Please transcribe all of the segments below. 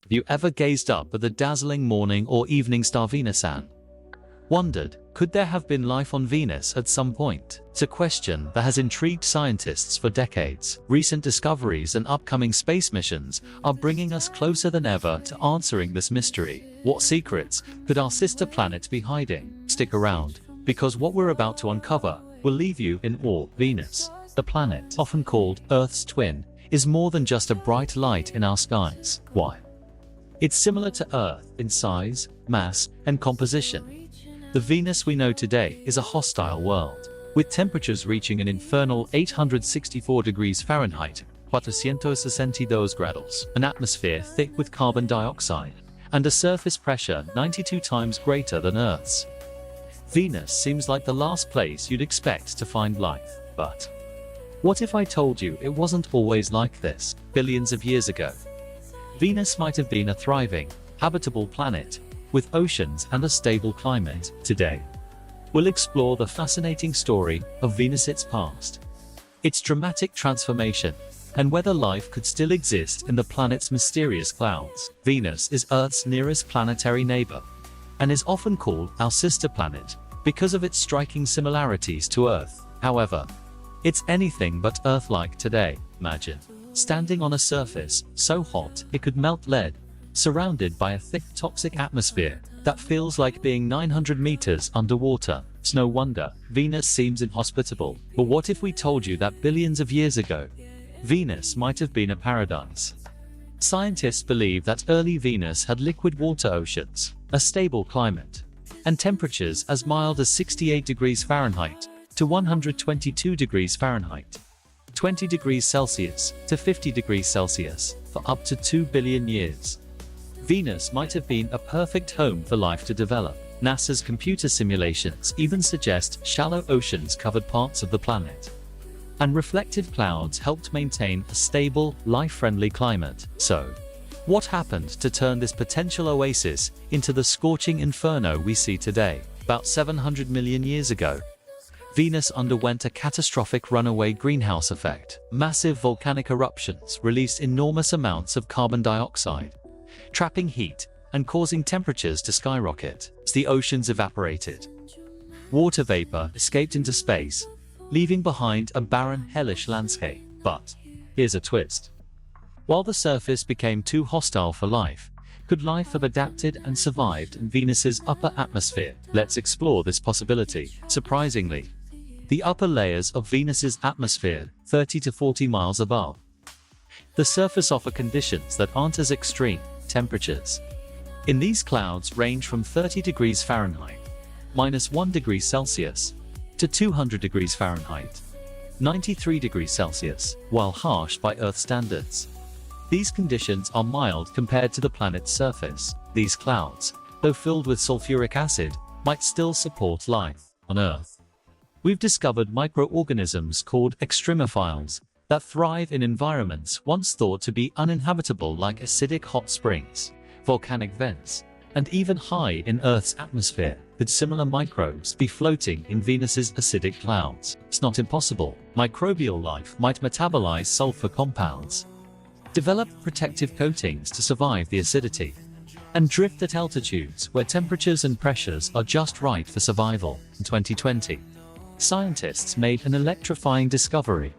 Have you ever gazed up at the dazzling morning or evening star Venus-an? Wondered, could there have been life on Venus at some point? It's a question that has intrigued scientists for decades. Recent discoveries and upcoming space missions are bringing us closer than ever to answering this mystery. What secrets could our sister planet be hiding? Stick around, because what we're about to uncover will leave you in awe. Venus, the planet often called Earth's twin, is more than just a bright light in our skies. Why? It's similar to Earth in size, mass, and composition. The Venus we know today is a hostile world, with temperatures reaching an infernal 864 degrees Fahrenheit, 462 grados, an atmosphere thick with carbon dioxide, and a surface pressure 92 times greater than Earth's. Venus seems like the last place you'd expect to find life, but what if I told you it wasn't always like this? Billions of years ago, Venus might have been a thriving, habitable planet, with oceans and a stable climate. Today, we'll explore the fascinating story of Venus, its past, its dramatic transformation, and whether life could still exist in the planet's mysterious clouds. Venus is Earth's nearest planetary neighbor, and is often called our sister planet because of its striking similarities to Earth. However, it's anything but Earth-like today. Imagine standing on a surface so hot it could melt lead, surrounded by a thick toxic atmosphere that feels like being 900 meters underwater. It's no wonder Venus seems inhospitable. But what if we told you that billions of years ago, Venus might have been a paradise? Scientists believe that early Venus had liquid water oceans, a stable climate, and temperatures as mild as 68 degrees Fahrenheit to 122 degrees Fahrenheit, 20 degrees Celsius to 50 degrees Celsius, for up to 2 billion years. Venus might have been a perfect home for life to develop. NASA's computer simulations even suggest shallow oceans covered parts of the planet, and reflective clouds helped maintain a stable, life-friendly climate. So, what happened to turn this potential oasis into the scorching inferno we see today? About 700 million years ago, Venus underwent a catastrophic runaway greenhouse effect. Massive volcanic eruptions released enormous amounts of carbon dioxide, trapping heat and causing temperatures to skyrocket. As the oceans evaporated, water vapor escaped into space, leaving behind a barren, hellish landscape. But here's a twist. While the surface became too hostile for life, could life have adapted and survived in Venus's upper atmosphere? Let's explore this possibility. Surprisingly, the upper layers of Venus's atmosphere, 30 to 40 miles above the surface, offer conditions that aren't as extreme. Temperatures in these clouds range from 30 degrees Fahrenheit, -1 degree Celsius, to 200 degrees Fahrenheit, 93 degrees Celsius. While harsh by Earth standards, these conditions are mild compared to the planet's surface. These clouds, though filled with sulfuric acid, might still support life on Earth. We've discovered microorganisms called extremophiles that thrive in environments once thought to be uninhabitable, like acidic hot springs, volcanic vents, and even high in Earth's atmosphere. Could similar microbes be floating in Venus's acidic clouds? It's not impossible. Microbial life might metabolize sulfur compounds, develop protective coatings to survive the acidity, and drift at altitudes where temperatures and pressures are just right for survival. In 2020, scientists made an electrifying discovery: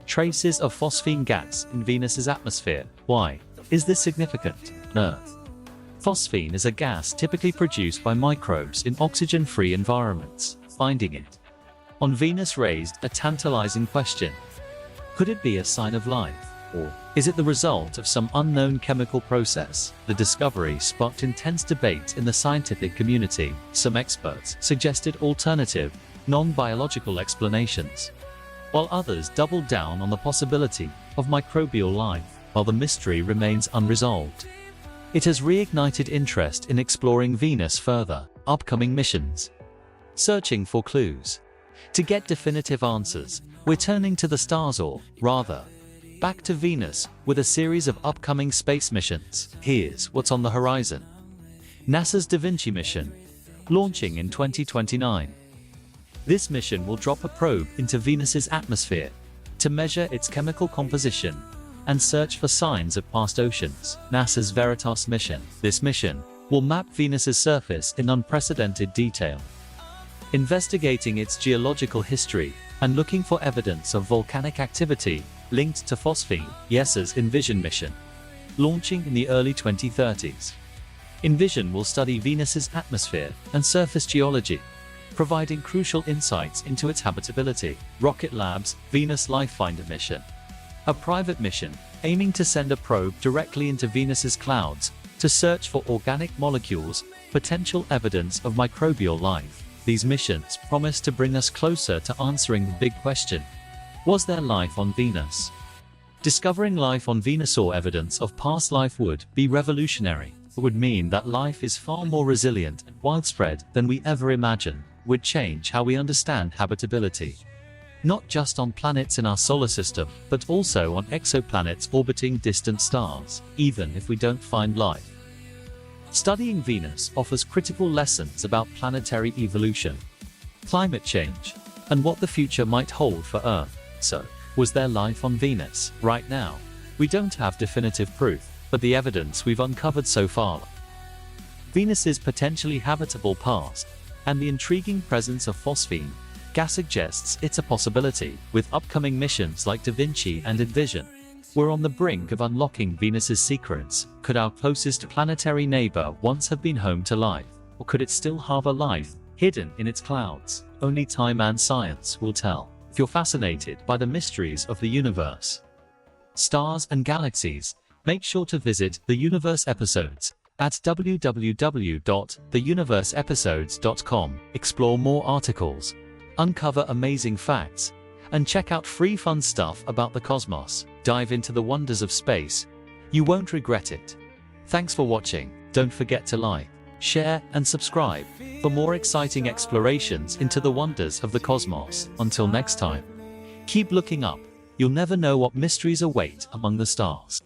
traces of phosphine gas in Venus's atmosphere. Why is this significant on Earth? Phosphine is a gas typically produced by microbes in oxygen-free environments. Finding it on Venus raised a tantalizing question. Could it be a sign of life, or is it the result of some unknown chemical process? The discovery sparked intense debate in the scientific community. Some experts suggested alternative, non-biological explanations, while others doubled down on the possibility of microbial life. While the mystery remains unresolved, it has reignited interest in exploring Venus further. Upcoming missions searching for clues. To get definitive answers, we're turning to the stars, or rather, back to Venus, with a series of upcoming space missions. Here's what's on the horizon. NASA's Da Vinci mission, launching in 2029. This mission will drop a probe into Venus's atmosphere to measure its chemical composition and search for signs of past oceans. NASA's Veritas mission. This mission will map Venus's surface in unprecedented detail, investigating its geological history and looking for evidence of volcanic activity linked to Phosphine. ESA's Envision mission, launching in the early 2030s. Envision will study Venus's atmosphere and surface geology, providing crucial insights into its habitability. Rocket Lab's Venus Lifefinder mission, a private mission aiming to send a probe directly into Venus's clouds to search for organic molecules, potential evidence of microbial life. These missions promise to bring us closer to answering the big question: was there life on Venus? Discovering life on Venus or evidence of past life would be revolutionary. It would mean that life is far more resilient and widespread than we ever imagined. Would change how we understand habitability, not just on planets in our solar system, but also on exoplanets orbiting distant stars, even if we don't find life. Studying Venus offers critical lessons about planetary evolution, climate change, and what the future might hold for Earth. So, was there life on Venus? Right now, we don't have definitive proof, but the evidence we've uncovered so far, Venus's potentially habitable past, and the intriguing presence of phosphine gas suggests it's a possibility. With upcoming missions like Da Vinci and Envision, we're on the brink of unlocking Venus's secrets. Could our closest planetary neighbor once have been home to life, or could it still harbor life hidden in its clouds? Only time and science will tell. If you're fascinated by the mysteries of the universe, stars and galaxies, make sure to visit the Universe Episodes at www.theuniverseepisodes.com. Explore more articles, uncover amazing facts, and check out free fun stuff about the cosmos. Dive into the wonders of space. You won't regret it. Thanks for watching. Don't forget to like, share, and subscribe for more exciting explorations into the wonders of the cosmos. Until next time, keep looking up. You'll never know what mysteries await among the stars.